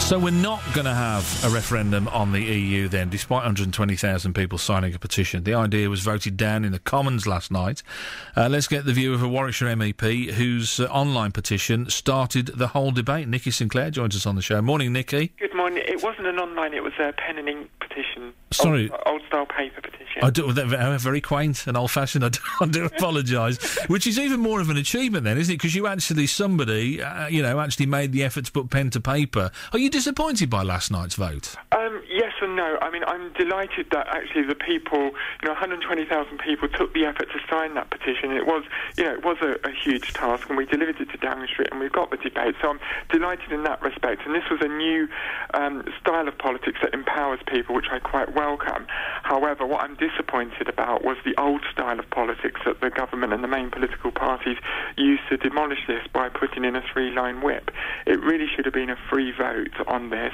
So we're not going to have a referendum on the EU then, despite 120,000 people signing a petition. The idea was voted down in the Commons last night. Let's get the view of a Warwickshire MEP whose online petition started the whole debate. Nikki Sinclaire joins us on the show. Morning, Nikki. Good morning. It wasn't an online, it was a pen and ink petition. Sorry. Old-style paper petition. Very quaint and old-fashioned. I do apologise. Which is even more of an achievement then, isn't it? Because you actually, somebody, actually made the effort to put pen to paper. Are you disappointed by last night's vote? Yes and no. I mean, I'm delighted that actually the people, 120,000 people took the effort to sign that petition. It was a huge task, and we delivered it to Downing Street, and we got the debate. So I'm delighted in that respect. And this was a new style of politics that empowers people, which I quite welcome. However, what I'm disappointed about was the old style of politics that the government and the main political parties used to demolish this by putting in a 3-line whip. It really should have been a free vote on this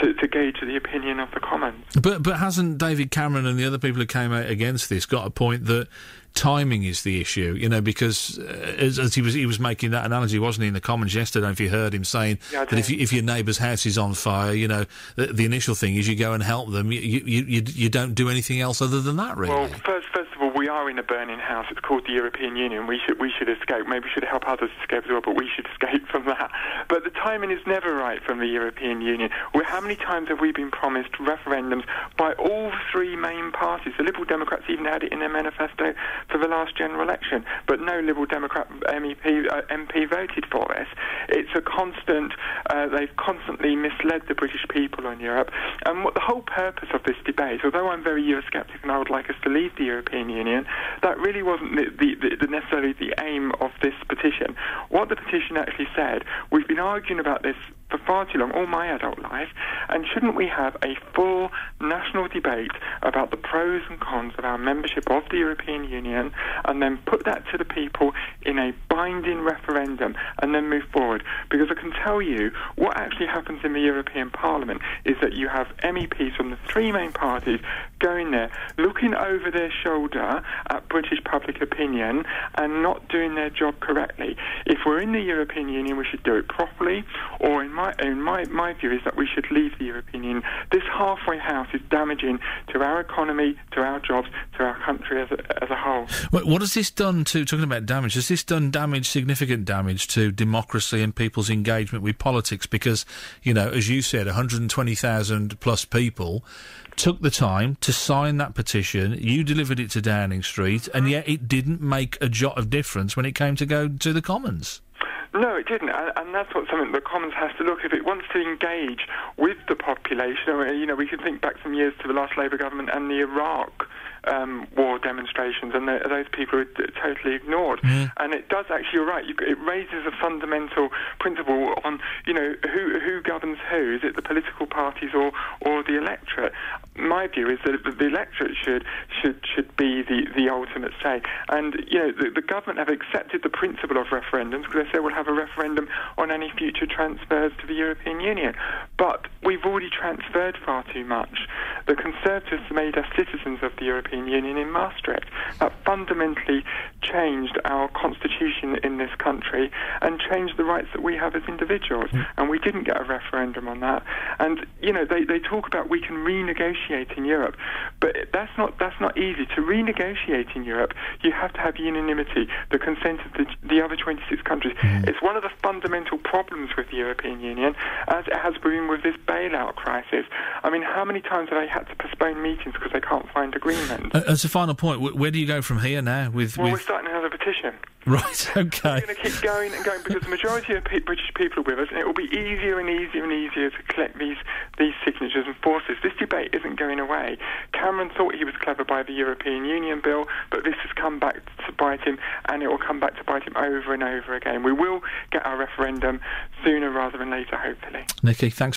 to gauge the opinion of the Commons. But hasn't David Cameron and the other people who came out against this got a point that timing is the issue, because as he was making that analogy, wasn't he, in the Commons yesterday, if you heard him saying that if your neighbour's house is on fire, the initial thing is you go and help them, you don't do anything else other than that, really. Well, first of all, we are in a burning house. It's called the European Union. We should escape. Maybe we should help others escape as well, but we should escape from that. But the timing is never right from the European Union. How many times have we been promised referendums by all three main parties? The Liberal Democrats even had it in their manifesto for the last general election, but no Liberal Democrat MP voted for this. It's a constant, they've constantly misled the British people on Europe, and what the whole purpose of this debate, although I'm very Eurosceptic and I would like us to leave the European Union, that really wasn't necessarily the aim of this petition. What the petition actually said, we've been arguing about this for far too long, all my adult life, and shouldn't we have a full national debate about the pros and cons of our membership of the European Union, and then put that to the people in a binding referendum, and then move forward? Because I can tell you, what actually happens in the European Parliament is that you have MEPs from the three main parties going there, looking over their shoulder at British public opinion, and not doing their job correctly. If we're in the European Union, we should do it properly, or in my view is that we should leave the European Union. This halfway house is damaging to our economy, to our jobs, to our country as a whole. What has this done to, talking about damage, has this done significant damage to democracy and people's engagement with politics? Because, as you said, 120,000 plus people took the time to sign that petition, you delivered it to Downing Street, and yet it didn't make a jot of difference when it came to go to the Commons. No, it didn't, and that's something the Commons has to look. If it wants to engage with the population, we can think back some years to the last Labour government and the Iraq war demonstrations, and those people are totally ignored. And it does actually, you're right, it raises a fundamental principle on, who governs who. Is it the political parties or the electorate? My view is that the electorate should be the ultimate say. And, the government have accepted the principle of referendums because they say we'll have a referendum on any future transfers to the European Union. But we've already transferred far too much. The Conservatives made us citizens of the European Union in Maastricht. That fundamentally changed our constitution in this country and changed the rights that we have as individuals. And we didn't get a referendum on that. And, they talk about we can renegotiate in Europe, but that's not easy. To renegotiate in Europe, you have to have unanimity, the consent of the other 26 countries. It's one of the fundamental problems with the European Union, as it has been with this bailout crisis. I mean, how many times have they had to postpone meetings because they can't find agreement? As a final point, where do you go from here now? We're starting another petition. Right, okay. We're going to keep going and going because the majority of British people are with us, and it will be easier and easier and easier to collect these signatures and force this. This debate isn't going away. Cameron thought he was clever by the European Union bill, but this has come back to bite him, and it will come back to bite him over and over again. We will get our referendum sooner rather than later, hopefully. Nikki, thanks.